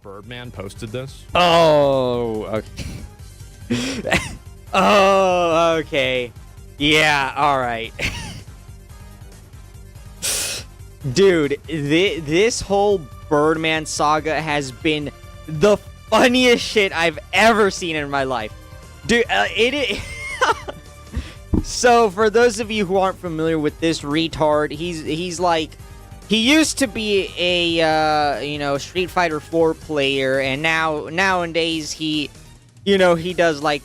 Birdman posted this. Oh, okay. Oh, okay. Yeah, alright. Dude, this whole Birdman saga has been the funniest shit I've ever seen in my life. Dude, So, for those of you who aren't familiar with this retard, he's like... He used to be a, Street Fighter 4 player, and nowadays he does, like,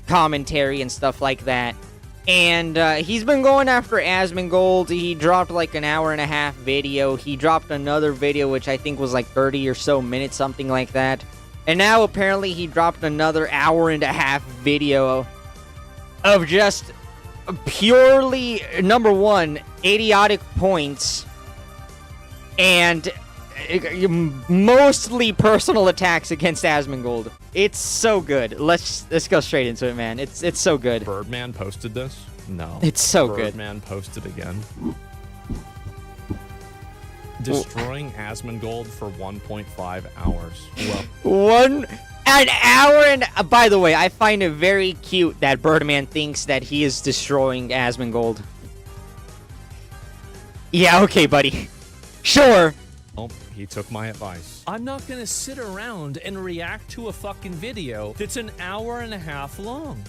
commentary and stuff like that. And, he's been going after Asmongold. He dropped, like, an hour-and-a-half video. He dropped another video, which I think was, like, 30 or so minutes, something like that. And now, apparently, he dropped another hour-and-a-half video of just purely, number one, idiotic points, and mostly personal attacks against Asmongold. It's so good. Let's go straight into it, man. It's so good. Birdman posted this? No. It's so good. Birdman posted again. Destroying Asmongold for 1.5 hours. Well, an hour and... by the way, I find it very cute that Birdman thinks that he is destroying Asmongold. Yeah, okay, buddy. Sure. Oh, he took my advice. I'm not gonna sit around and react to a fucking video that's an hour and a half long.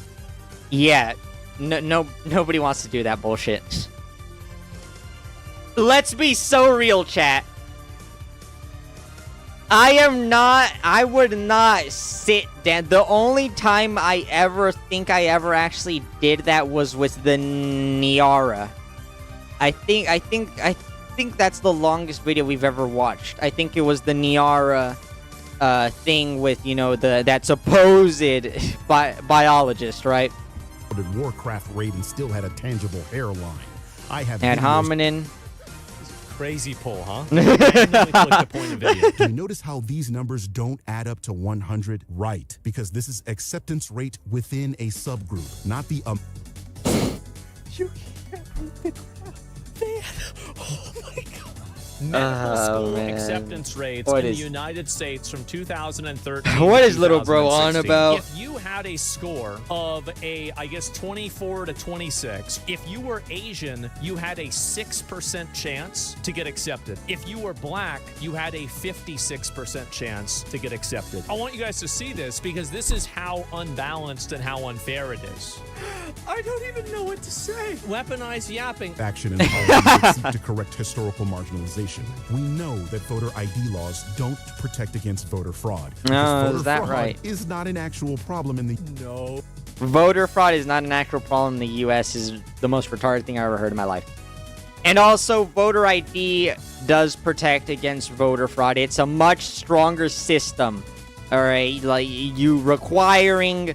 Yeah. Nobody wants to do that bullshit. Let's be so real, chat. I would not sit down. The only time I ever think I ever actually did that was with the Niara. I think that's the longest video we've ever watched. I think it was the Niara thing with, that supposed biologist, right? Warcraft raid and still had a tangible hairline. I have ad hominem. Crazy pull, huh? The point of video. Do you notice how these numbers don't add up to 100? Right, because this is acceptance rate within a subgroup, not the You can't read the graph. Oh my god. Medical school acceptance rates in the United States from 2013. What is little bro on about? If you had a score of I guess 24 to 26, if you were Asian, you had a 6% chance to get accepted. If you were black, you had a 56% chance to get accepted. I want you guys to see this because this is how unbalanced and how unfair it is. I don't even know what to say. Weaponized yapping. Action and policies seek to correct historical marginalization. We know that voter ID laws don't protect against voter fraud. No, voter is that fraud right? Is not an actual problem in the... No. Voter fraud is not an actual problem in the U.S. is the most retarded thing I ever heard in my life. And also, voter ID does protect against voter fraud. It's a much stronger system. All right, like you requiring...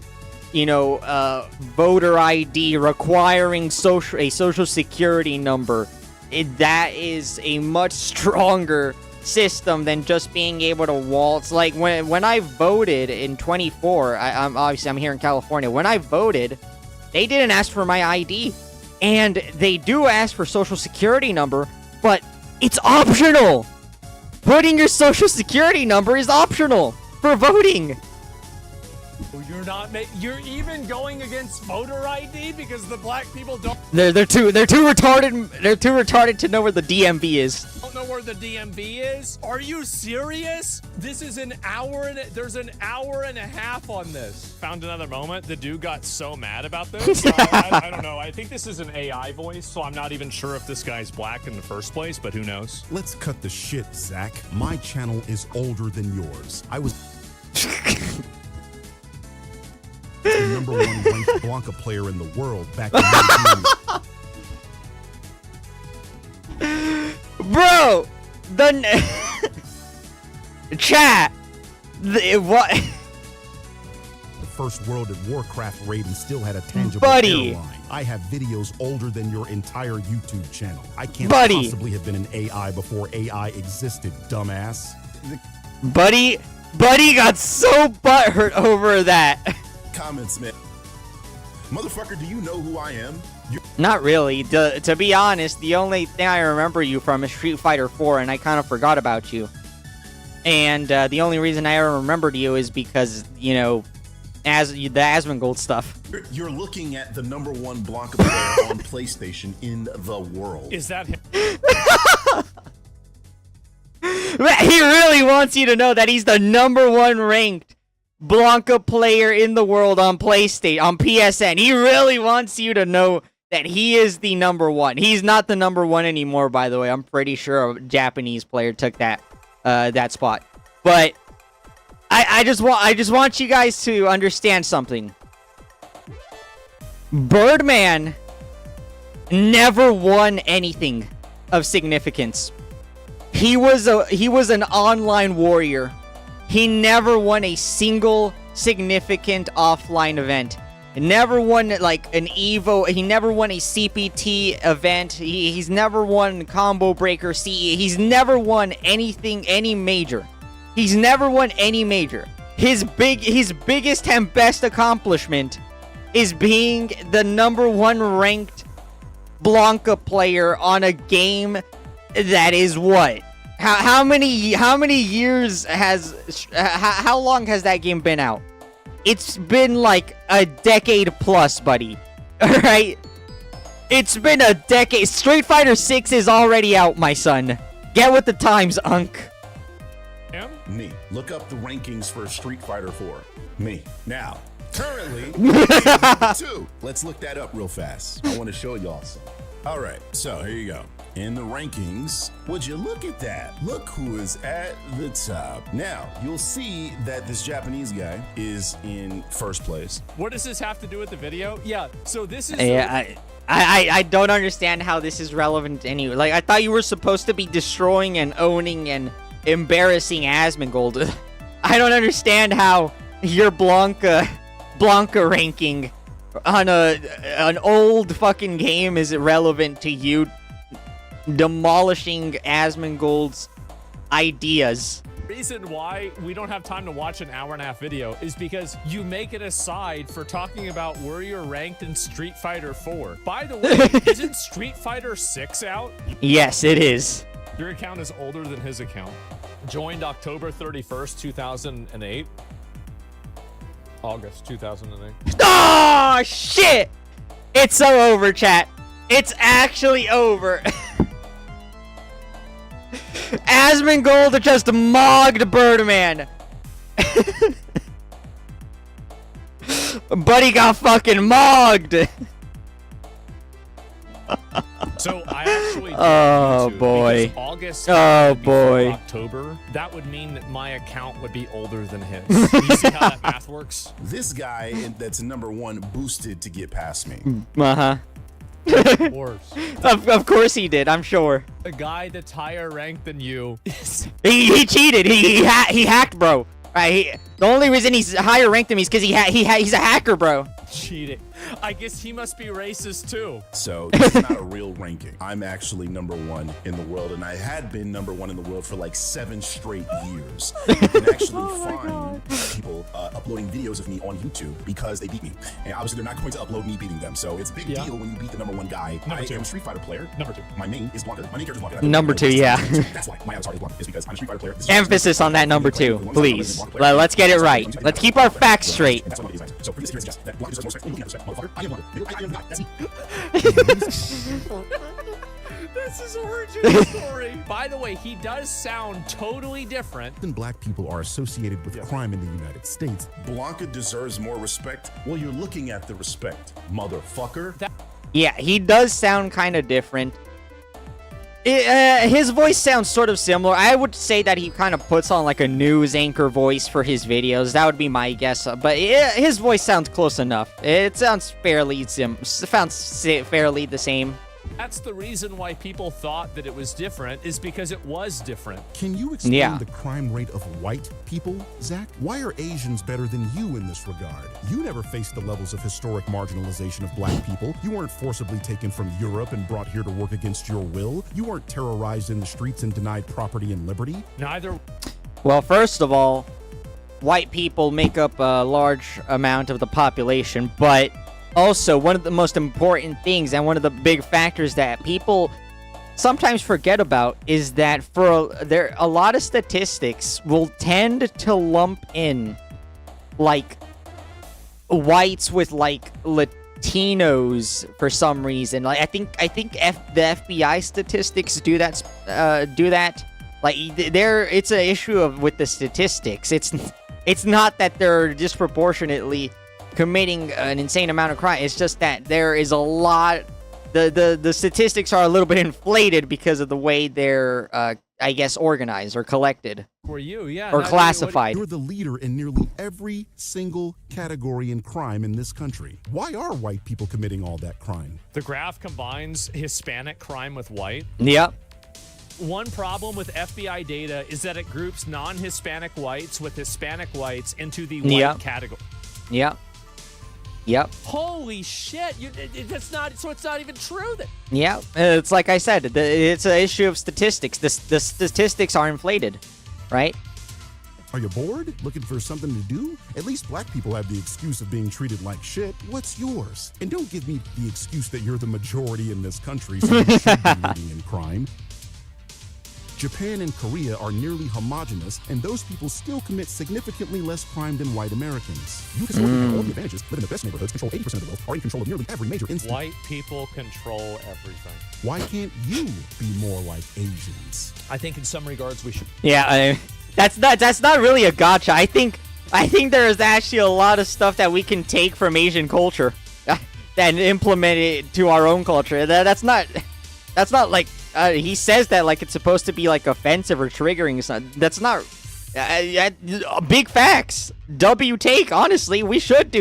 voter ID, requiring a social security number. That is a much stronger system than just being able to waltz. Like when I voted in 24, I'm here in California. When I voted, they didn't ask for my ID, and they do ask for social security number, but it's optional. Putting your social security number is optional for voting. You're even going against voter ID because the black people don't They're too retarded. They're too retarded to know where the DMV is. don't know where the DMV is? Are you serious? This is an hour there's an hour and a half on this. Found another moment. The dude got so mad about this. I don't know. I think this is an AI voice, so I'm not even sure if this guy's black in the first place, but who knows? Let's cut the shit, Zach. My channel is older than yours. I was the #1 ranked Blanca player in the world back in 19. Bro, chat. What? The first World of Warcraft raid and still had a tangible Buddy. hairline. I have videos older than your entire YouTube channel. I can't Buddy. possibly have been an AI before AI existed, dumbass. Buddy got so butthurt over that. Comments, man. Motherfucker, do you know who I am? Not really. To be honest, the only thing I remember you from is Street Fighter 4, and I kind of forgot about you. And the only reason I ever remembered you is because, you know, as the Asmongold stuff. You're looking at the #1 Blanca player on PlayStation in the world. Is that him? He really wants you to know that he's the #1 ranked Blanca player in the world on PlayStation, on PSN. He really wants you to know that he is the #1. He's not the #1 anymore, by the way. I'm pretty sure a Japanese player took that that spot. But I just want you guys to understand something. Birdman never won anything of significance. He was an online warrior. He never won a single significant offline event. He never won like an Evo. He never won a CPT event. He's never won Combo Breaker CE. He's never won anything, any major. He's never won any major. His biggest and best accomplishment is being the #1 ranked Blanca player on a game that is what? How many years has how long has that game been out? It's been like a decade plus, buddy. Alright? It's been a decade. Street Fighter 6 is already out, my son. Get with the times, Unk. Him? Me. Look up the rankings for Street Fighter 4. Me. Now, currently, 2. Let's look that up real fast. I want to show y'all something. All right, so here you go. In the rankings, would you look at that? Look who is at the top. Now, you'll see that this Japanese guy is in first place. What does this have to do with the video? Yeah, so this is... Yeah, I don't understand how this is relevant anyway. Like, I thought you were supposed to be destroying and owning and embarrassing Asmongold. I don't understand how your Blanca ranking on an old fucking game is relevant to you demolishing Asmongold's ideas. The reason why we don't have time to watch an hour-and-a-half video is because you make it aside for talking about where you're ranked in Street Fighter 4. By the way, isn't Street Fighter 6 out? Yes, it is. Your account is older than his account. Joined October 31st, 2008. August 2008. Oh, shit! It's so over, chat. It's actually over. Asmongold just mogged Birdman. Buddy got fucking mogged. So I actually Oh, boy. because August Oh, would be boy. October. That would mean that my account would be older than his. You see how that math works? This guy that's #1 boosted to get past me. Uh-huh. Worse. Of course he did, I'm sure. A guy that's higher ranked than you is He cheated. He hacked, bro. Right? The only reason he's higher ranked than me is because he's a hacker, bro. cheating. I guess he must be racist too. So this is not a real ranking. I'm actually #1 in the world, and I had been #1 in the world for like 7 straight years. You can actually find people uploading videos of me on YouTube because they beat me. And obviously they're not going to upload me beating them. So it's a big deal when you beat the #1 guy. I am a Street Fighter player. #2. My main is Blanca. My main character is Blanca. #2, yeah. That's why my avatar is Blanca, is because I'm a Street Fighter player. Emphasis on that #2, please. Let's get it right. Let's keep our facts straight. That's one of these. So for this experience, that Blanca deserves more respect. Motherfucker, I am Blanca. I am God. That's This is origin story. By the way, he does sound totally different. And black people are associated with crime in the United States. Blanca deserves more respect. Well, you're looking at the respect, motherfucker. Yeah, he does sound kind of different. His voice sounds sort of similar. I would say that he kind of puts on like a news anchor voice for his videos. That would be my guess. But his voice sounds close enough. It sounds fairly fairly the same. That's the reason why people thought that it was different, is because it was different. Can you explain Yeah. the crime rate of white people, Zach? Why are Asians better than you in this regard? You never faced the levels of historic marginalization of black people. You weren't forcibly taken from Europe and brought here to work against your will. You weren't terrorized in the streets and denied property and liberty. Neither. Well, first of all, white people make up a large amount of the population, but also one of the most important things and one of the big factors that people sometimes forget about is that a lot of statistics will tend to lump in like whites with like Latinos for some reason. Like I think the FBI statistics do that. Like it's an issue with the statistics. It's not that they're disproportionately committing an insane amount of crime. It's just that there is a lot. The statistics are a little bit inflated because of the way they're, I guess, organized or collected. For you, yeah. Or classified. You're the leader in nearly every single category in crime in this country. Why are white people committing all that crime? The graph combines Hispanic crime with white. Yep. One problem with FBI data is that it groups non-Hispanic whites with Hispanic whites into the white category. Yep. Yep. Holy shit! That's not. So it's not even true. Yeah, it's like I said. It's an issue of statistics. The statistics are inflated, right? Are you bored? Looking for something to do? At least black people have the excuse of being treated like shit. What's yours? And don't give me the excuse that you're the majority in this country, so you should be leading in crime. Japan and Korea are nearly homogenous, and those people still commit significantly less crime than white Americans. You historically have all the advantages, live in the best neighborhoods, control 80% of the wealth, are in control of nearly every major instance. White people control everything. Why can't you be more like Asians? I think in some regards we should. Yeah, that's not really a gotcha. I think there is actually a lot of stuff that we can take from Asian culture and implement it to our own culture. That's not like. He says that like it's supposed to be like offensive or triggering. That's not big facts. W take, honestly, we should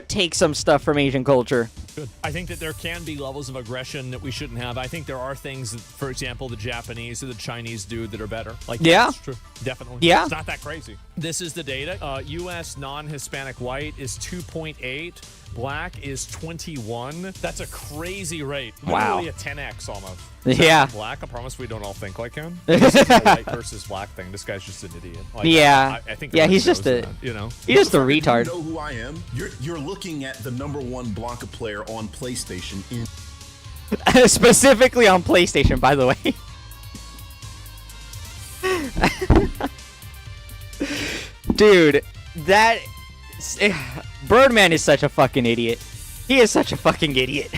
take some stuff from Asian culture. Good. I think that there can be levels of aggression that we shouldn't have. I think there are things that, for example, the Japanese or the Chinese do that are better. Like, yeah, that's true. Definitely. Yeah. It's not that crazy. This is the data. U.S. non-Hispanic white is 2.8. Black is 21. That's a crazy rate. Wow. Literally a 10x almost. Yeah. Black, I promise we don't all think like him. This is the white versus black thing. This guy's just an idiot. Like, yeah. I think. Yeah, he's just a. That, you know. He's just a retard. You know who I am? You're looking at the #1 Blanca player on PlayStation in. Specifically on PlayStation, by the way. Dude, that Birdman is such a fucking idiot. He is such a fucking idiot.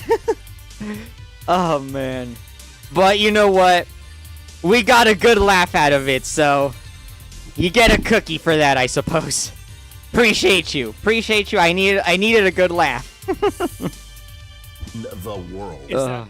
Oh man. But you know what? We got a good laugh out of it, so you get a cookie for that, I suppose. Appreciate you. I needed a good laugh. The world. Is that